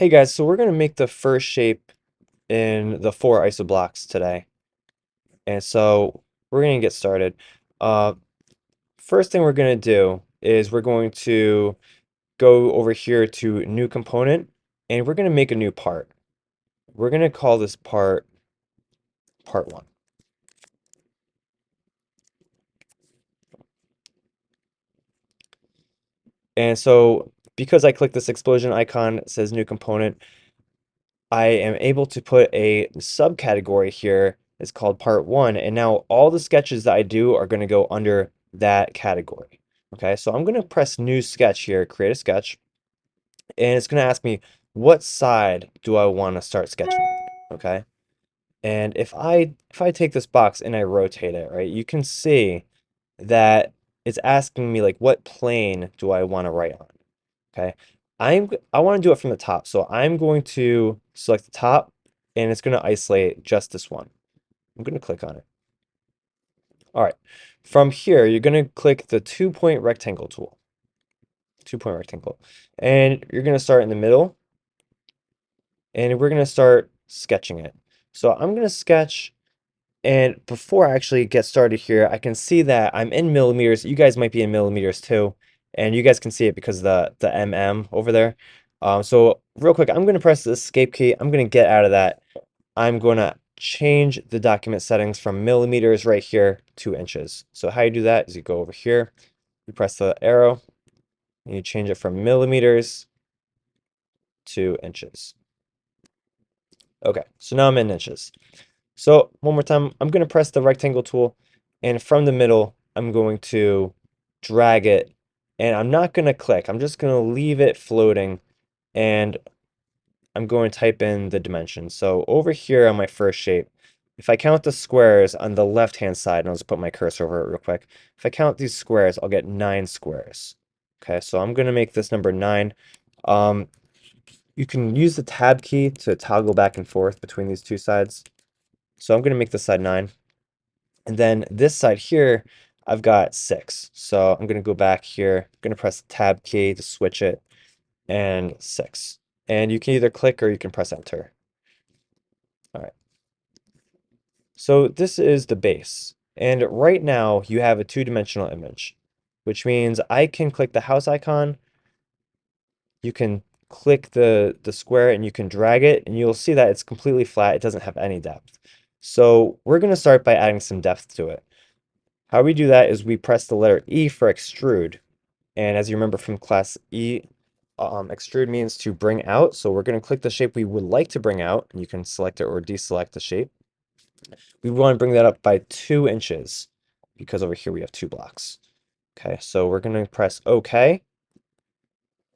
Hey guys, so we're going to make the first shape in the four isoblocks today. And so we're going to get started. Uh, First thing we're going to do is we're going to go over here to new component and we're going to make a new part. We're going to call this part one. And so because I click this explosion icon, it says new component, I am able to put a subcategory here. It's called part one. And now all the sketches that I do are going to go under that category. Okay, so I'm going to press new sketch here, create a sketch, and it's going to ask me what side do I want to start sketching on? Okay. And if I take this box and I rotate it, right, you can see that it's asking me like what plane do I want to write on? Okay. I want to do it from the top. So I'm going to select the top and it's going to isolate just this one. I'm going to click on it. All right. From here, you're going to click the 2-point rectangle tool. 2-point rectangle. And you're going to start in the middle and we're going to start sketching it. So I'm going to sketch. And before I actually get started here, I can see that I'm in millimeters. You guys might be in millimeters too. And you guys can see it because of the mm over there. So real quick, I'm going to press the escape key. I'm going to get out of that. I'm going to change the document settings from millimeters right here to inches. So how you do that is you go over here, you press the arrow, and you change it from millimeters to inches. Okay, so now I'm in inches. So one more time, I'm going to press the rectangle tool, and from the middle, I'm going to drag it, and I'm not going to click. I'm just going to leave it floating, and I'm going to type in the dimensions. So over here on my first shape, if I count the squares on the left-hand side, and I'll just put my cursor over it real quick. If I count these squares, I'll get 9 squares. Okay, so I'm going to make this number 9. Um, you can use the tab key to toggle back and forth between these two sides. So I'm going to make this side 9. And then this side here, I've got 6. So I'm going to go back here. I'm going to press the tab key to switch it, and 6. And you can either click or you can press enter. All right. So this is the base. And right now you have a two-dimensional image, which means I can click the house icon. You can click the square and you can drag it and you'll see that it's completely flat. It doesn't have any depth. So we're going to start by adding some depth to it. How we do that is we press the letter E for extrude. And as you remember from class E, extrude means to bring out. So we're going to click the shape we would like to bring out. And you can select it or deselect the shape. We want to bring that up by 2 inches because over here we have 2 blocks. Okay, so we're going to press OK.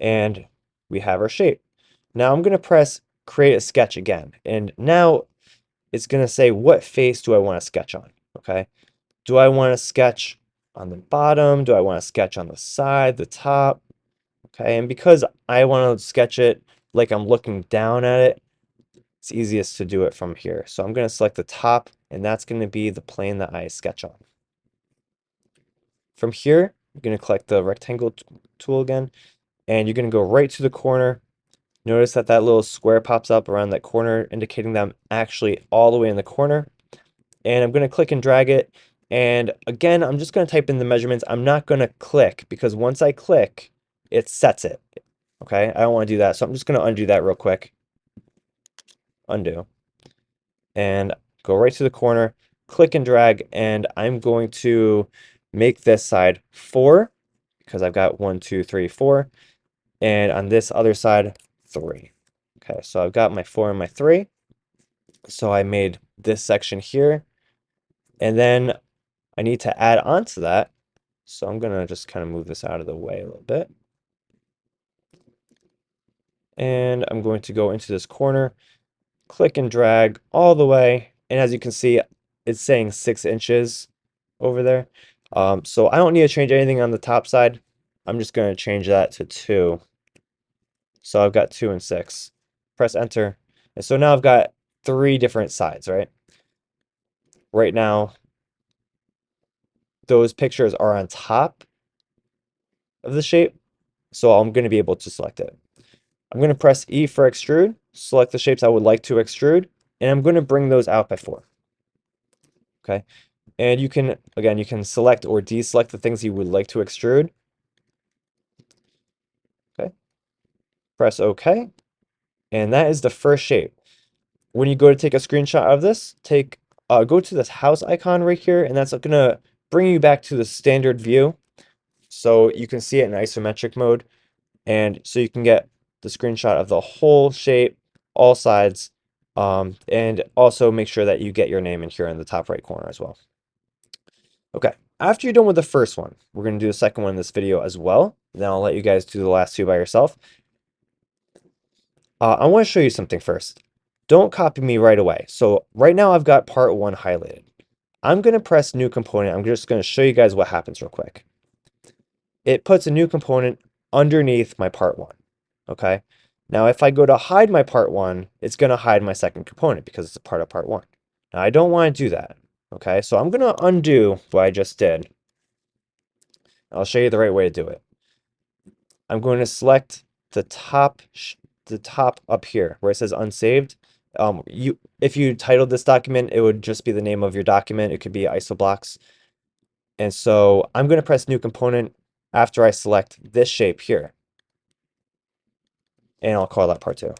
And we have our shape. Now I'm going to press create a sketch again. And now it's going to say what face do I want to sketch on? Okay. Do I want to sketch on the bottom? Do I want to sketch on the side, the top? Okay, and because I want to sketch it like I'm looking down at it, it's easiest to do it from here. So I'm going to select the top, and that's going to be the plane that I sketch on. From here, you're going to click the rectangle tool again, and you're going to go right to the corner. Notice that that little square pops up around that corner, indicating that I'm actually all the way in the corner. And I'm going to click and drag it. And again, I'm just going to type in the measurements. I'm not going to click because once I click, it sets it. Okay, I don't want to do that. So I'm just going to undo that real quick. Undo. And go right to the corner, click and drag, and I'm going to make this side 4 because I've got 1, 2, 3, 4. And on this other side, 3. Okay, so I've got my 4 and my 3. So I made this section here. And then I need to add on to that. So I'm going to just kind of move this out of the way a little bit. And I'm going to go into this corner, click and drag all the way. And as you can see, it's saying 6 inches over there. So I don't need to change anything on the top side. I'm just going to change that to 2. So I've got 2 and 6. Press enter. And so now I've got 3 different sides, right? Right now, those pictures are on top of the shape. So I'm going to be able to select it. I'm going to press E for extrude, select the shapes I would like to extrude, and I'm going to bring those out by 4. Okay, and you can, again, you can select or deselect the things you would like to extrude. Okay, press OK, and that is the first shape. When you go to take a screenshot of this, go to this house icon right here, and that's going to bring you back to the standard view, so you can see it in isometric mode, and so you can get the screenshot of the whole shape, all sides, and also make sure that you get your name in here in the top right corner as well. Okay, after you're done with the first one, we're going to do the second one in this video as well. Then I'll let you guys do the last two by yourself. I want to show you something first. Don't copy me right away. So right now I've got part 1 highlighted. I'm going to press new component. I'm just going to show you guys what happens real quick. It puts a new component underneath my part 1. Okay. Now if I go to hide my part 1, it's going to hide my second component because it's a part of part 1. Now I don't want to do that. Okay. So I'm going to undo what I just did. I'll show you the right way to do it. I'm going to select the top up here where it says unsaved. If you titled this document, it would just be the name of your document. It could be Isoblocks. And so I'm going to press new component after I select this shape here. And I'll call that part 2.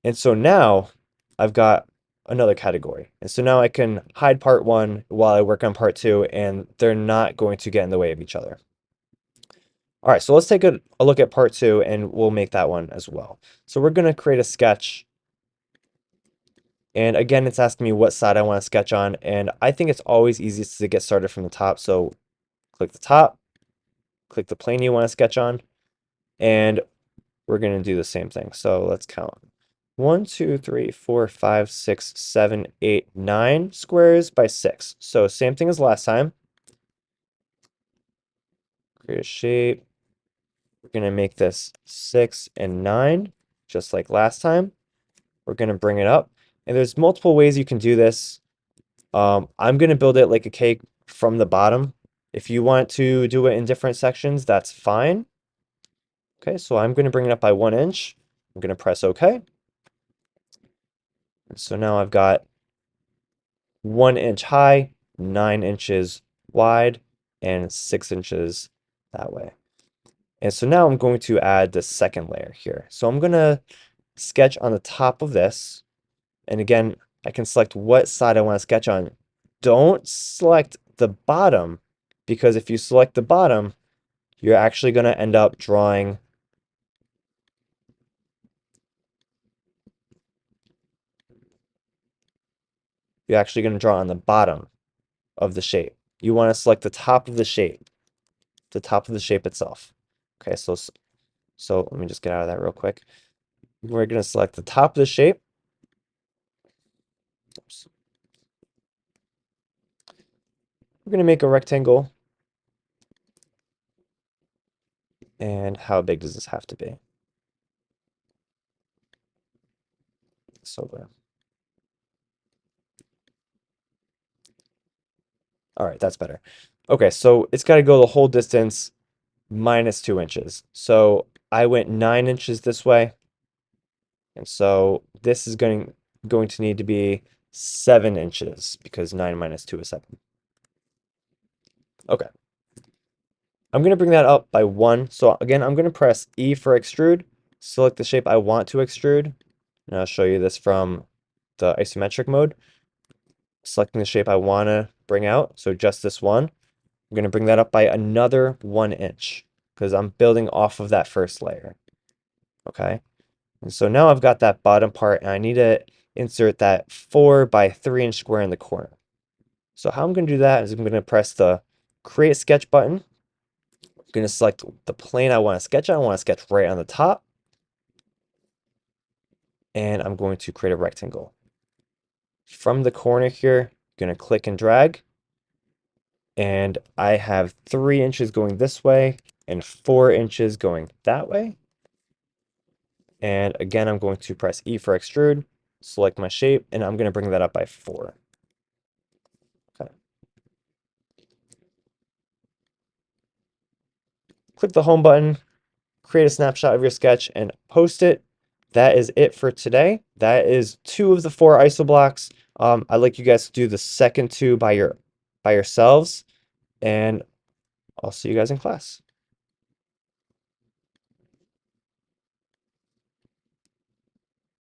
And so now I've got another category. And so now I can hide part 1 while I work on part 2, and they're not going to get in the way of each other. All right, so let's take a look at part 2, and we'll make that one as well. So we're going to create a sketch. And again, it's asking me what side I want to sketch on. And I think it's always easiest to get started from the top. So click the top, click the plane you want to sketch on, and we're going to do the same thing. So let's count. 1, 2, 3, 4, 5, 6, 7, 8, 9 squares by 6. So same thing as last time. Create a shape. We're going to make this 6 and 9, just like last time. We're going to bring it up. And there's multiple ways you can do this. I'm going to build it like a cake from the bottom. If you want to do it in different sections, that's fine. Okay, so I'm going to bring it up by 1 inch. I'm going to press OK. And so now I've got 1 inch high, 9 inches wide, and 6 inches that way. And so now I'm going to add the second layer here. So I'm going to sketch on the top of this. And again, I can select what side I want to sketch on. Don't select the bottom, because if you select the bottom, you're actually going to end up drawing on the bottom of the shape. You want to select the top of the shape, itself. Okay, so let me just get out of that real quick. We're going to select the top of the shape. Oops. We're going to make a rectangle. And how big does this have to be? So there. All right, that's better. Okay, so it's got to go the whole distance minus 2 inches. So I went 9 inches this way. And so this is going to need to be 7 inches because 9 minus 2 is 7. Okay. I'm going to bring that up by 1. So again, I'm going to press E for extrude, select the shape I want to extrude. And I'll show you this from the isometric mode. Selecting the shape I want to bring out, so just this one. I'm going to bring that up by another 1 inch because I'm building off of that first layer. Okay. And so now I've got that bottom part, and I need to insert that 4 by 3 inch square in the corner. So how I'm going to do that is I'm going to press the Create Sketch button. I'm going to select the plane I want to sketch on. I want to sketch right on the top. And I'm going to create a rectangle. From the corner here, I'm going to click and drag. And I have 3 inches going this way and 4 inches going that way. And again, I'm going to press E for extrude, select my shape, and I'm going to bring that up by 4. Okay. Click the home button, create a snapshot of your sketch and post it. That is it for today. That is 2 of the 4 isoblocks. I'd like you guys to do the second 2 by yourselves, and I'll see you guys in class.